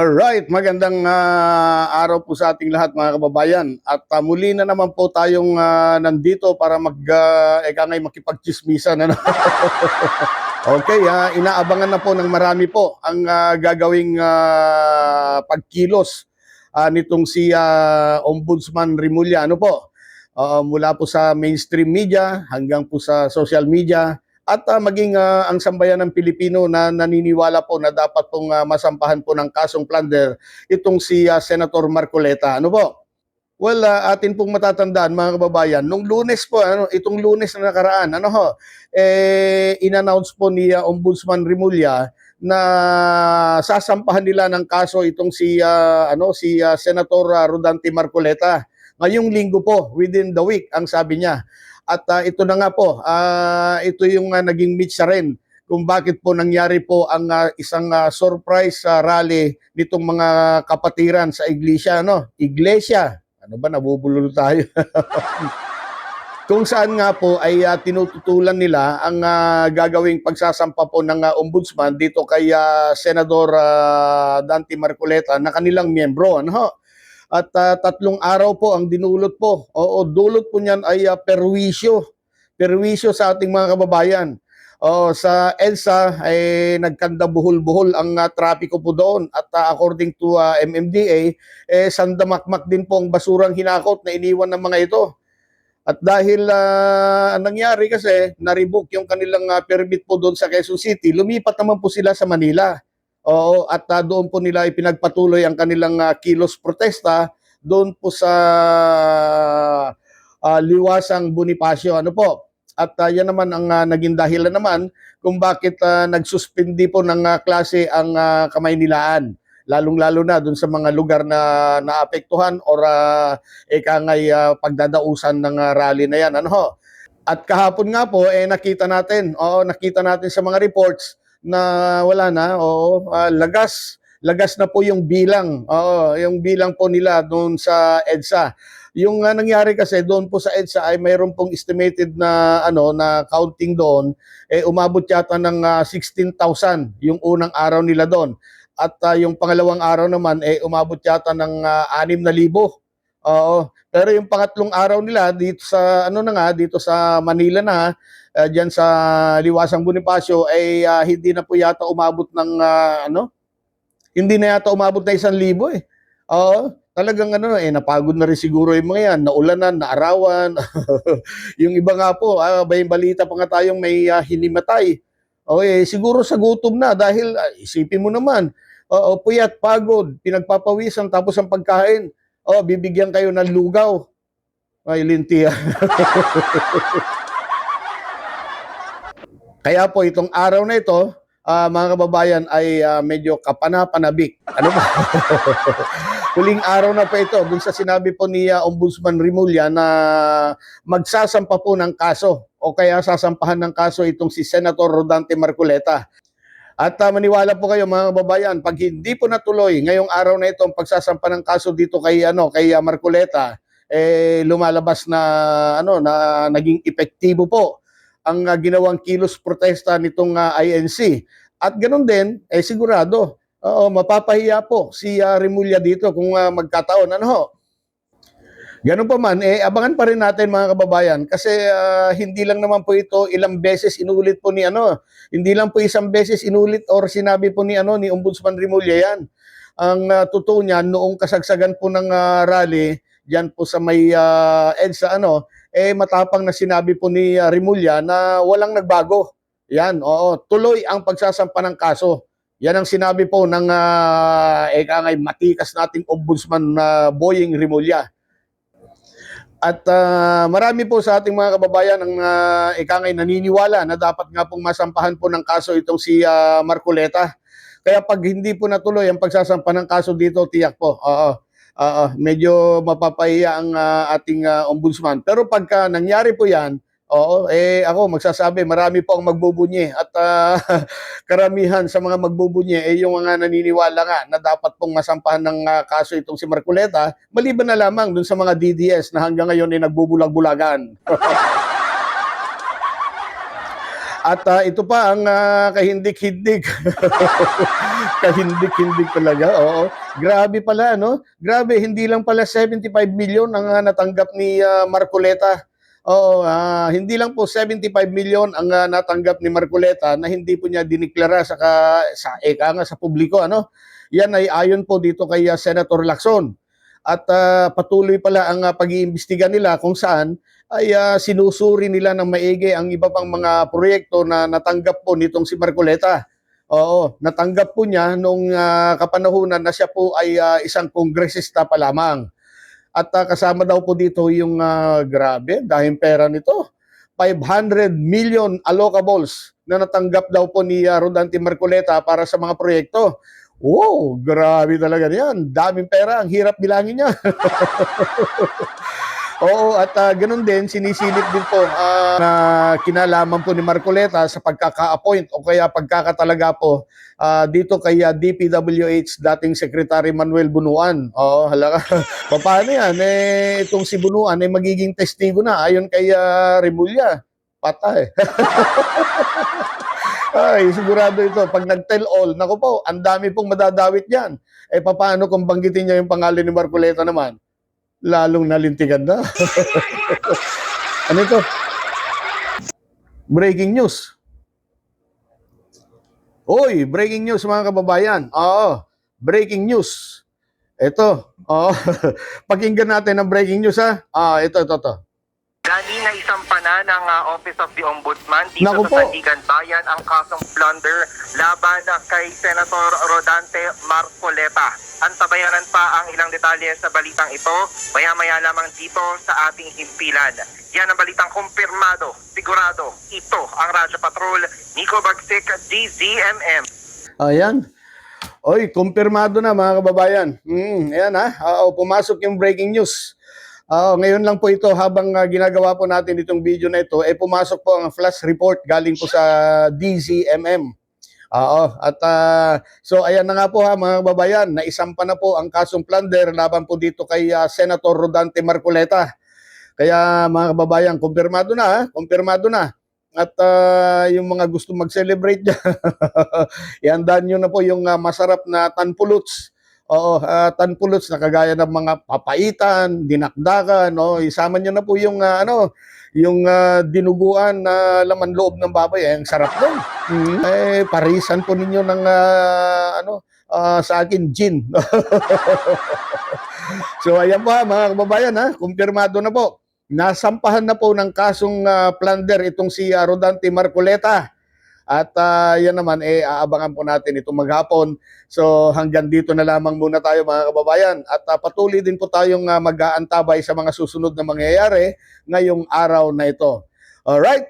Alright, magandang araw po sa ating lahat mga kababayan. At muli na naman po tayong nandito para makipagchismisan. Ano? Okay, inaabangan na po ng marami po ang gagawing pagkilos nitong si Ombudsman Remulla. Ano po? Mula po sa mainstream media hanggang po sa social media. At maging ang sambayan ng Pilipino na naniniwala po na dapat pong masampahan po ng kasong plunder itong si Senator Marcoleta. Ano po? Well, atin pong matatandaan mga kababayan, nung Lunes po, itong Lunes na nakaraan, in-announce po ni Ombudsman Remulla na sasampahan nila ng kaso itong si Senator Rodante Marcoleta. Ngayong linggo po, within the week, ang sabi niya. At ito na nga po, ito yung naging mitsa rin kung bakit po nangyari po ang isang surprise rally nitong mga kapatiran sa iglesia. Iglesia, ano ba, nabubulol tayo? Kung saan nga po ay tinututulan nila ang gagawing pagsasampa po ng ombudsman dito kay Senador Dante Marcoleta na kanilang miyembro. At 3 araw po ang dinulot po. Dulot po niyan ay perwisyo. Perwisyo sa ating mga kababayan. Sa EDSA ay nagkanda buhol-buhol ang trapiko po doon. At according to MMDA, sandamakmak din po ang basurang hinakot na iniwan ng mga ito. At dahil nangyari kasi, na-revoke yung kanilang permit po doon sa Quezon City, lumipat naman po sila sa Manila. At doon po nila ipinagpatuloy ang kanilang kilos protesta doon po sa Liwasang Bonifacio. Ano po? At yan naman ang naging dahilan naman kung bakit nagsuspindi po ng klase ang Kamaynilaan. Lalong-lalo na doon sa mga lugar na naapektuhan or pagdadausan ng rally na yan. At kahapon nga po, nakita natin sa mga reports na wala na, lagas na po yung bilang, yung bilang po nila doon sa EDSA. Yung nangyari kasi doon po sa EDSA ay mayroon pong estimated na na counting doon, umabot yata ng 16,000 yung unang araw nila doon. At yung pangalawang araw naman umabot yata ng 6,000. Pero yung pangatlong araw nila dito sa dito sa Manila na diyan sa Liwasang Bonifacio ay hindi na po yata umabot ng hindi na yata umabot na 1,000 talagang napagod na rin siguro yung mga yan, naulanan, naarawan. Yung iba nga po, may balita pa nga tayong may hinimatay. Siguro sa gutom na dahil isipin mo naman, puyat, pagod, pinagpapawisan tapos ang pagkain. Bibigyan kayo ng lugaw. Ay, lintiya. Kaya po itong araw na ito, mga kababayan ay medyo kapana-panabik. Ano ba? Huling araw na po ito dun sa sinabi po ni Ombudsman Remulla na magsasampa po ng kaso o kaya sasampahan ng kaso itong si Senator Rodante Marcoleta. At maniwala po kayo mga kababayan, pag hindi po natuloy ngayong araw na ito ang pagsasampa ng kaso dito kay Marcoleta, lumalabas na na naging epektibo po ang ginawang kilos protesta nitong INC. At ganoon din, sigurado, mapapahiya po si Remulla dito kung magkataon. Ganun pa man, abangan pa rin natin mga kababayan kasi hindi lang naman po ito ilang beses inulit po hindi lang po isang beses inulit or sinabi po ni Ombudsman Remulla yan. Ang totoo niyan, noong kasagsagan po ng rally, diyan po sa may EDSA, matapang na sinabi po ni Remulla na walang nagbago. Yan, tuloy ang pagsasampa ng kaso. Yan ang sinabi po ng matikas nating Ombudsman Boying Remulla. At marami po sa ating mga kababayan ang naniniwala na dapat nga pong masampahan po ng kaso itong si Marcoleta. Kaya pag hindi po natuloy ang pagsasampa ng kaso dito, tiyak po, medyo mapapahiya ang ating ombudsman. Pero pagka nangyari po yan, ako magsasabi, marami po ang magbubunyi at karamihan sa mga magbubunyi yung mga naniniwala nga na dapat pong masampahan ng kaso itong si Marcoleta, maliban na lamang dun sa mga DDS na hanggang ngayon ay nagbubulag-bulagan. At ito pa ang kahindik-hindik. Kahindik-hindik talaga, oo. Grabe pala, no? Grabe, hindi lang pala 75 million ang natanggap ni Marcoleta. Oo, hindi lang po 75 million ang natanggap ni Marcoleta na hindi po niya diniklara sa publiko, ano? Yan ay ayon po dito kay Senator Lacson. At patuloy pala ang pag-iimbestiga nila kung saan ay sinusuri nila ng maigi ang iba pang mga proyekto na natanggap po nitong si Marcoleta. Oo, natanggap po niya nung kapanahunan na siya po ay isang kongresista pa lamang. At kasama daw po dito yung grabe, dahil pera nito. 500 million allocables na natanggap daw po ni Rodante Marcoleta para sa mga proyekto. Wow, grabe talaga yan. Daming pera, ang hirap bilangin niya. Oo, at ganun din, sinisilip din po na kinalaman po ni Marcoleta sa pagkaka-appoint o kaya pagkakatalaga po dito kay DPWH dating Secretary Manuel Bunuan. Oo, halaka. Paano yan? Itong si Bunuan magiging testigo na ayon kay Remulla. Patay. Ay, sigurado ito. Pag nag-tell all, naku po, ang dami pong madadawit yan. Paano kung banggitin niya yung pangalan ni Marcoleta naman? Lalong nalintigan na. Ano ito? Breaking news. Oy, breaking news mga kababayan. Oo, breaking news. Ito, pakinggan natin ang breaking news ha. Ito. Kanina isampa na ng Office of the Ombudsman dito Naku sa po. Sandigan Bayan ang kasong plunder laban kay Senator Rodante Marcoleta. Antabayanan pa ang ilang detalye sa balitang ito, maya-maya lamang dito sa ating himpilan. Yan ang balitang kumpirmado, sigurado. Ito ang Radyo Patrol, Nico Bagsik, DZMM. Ayan. Oy, kumpirmado na mga kababayan. Ayan ha. Pumasok yung breaking news. Ngayon lang po ito habang ginagawa po natin itong video na ito, pumasok po ang flash report galing po sa DZMM. So ayan na nga po ha mga kababayan, naisampa na po ang kasong plunder laban po dito kay Senator Rodante Marcoleta. Kaya mga kababayan, kumpirmado na ha, kumpirmado na. At yung mga gusto mag-celebrate dyan, ihandaan nyo na po yung masarap na tanpuluts. Oo, tanpuluts na kagaya ng mga papaitan, dinakdakan, no? Isama nyo na po yung yung dinuguan na laman loob ng baboy, ang sarap nun. Parisan po ninyo ng sa akin gin. So ayan po ha, mga kababayan ha, kumpirmado na po. Nasampahan na po ng kasong plunder itong si Rodante Marcoleta. At yan naman, aabangan po natin itong maghapon. So hanggang dito na lamang muna tayo mga kababayan. At patuloy din po tayong mag-aantabay sa mga susunod na mangyayari ngayong araw na ito. Alright?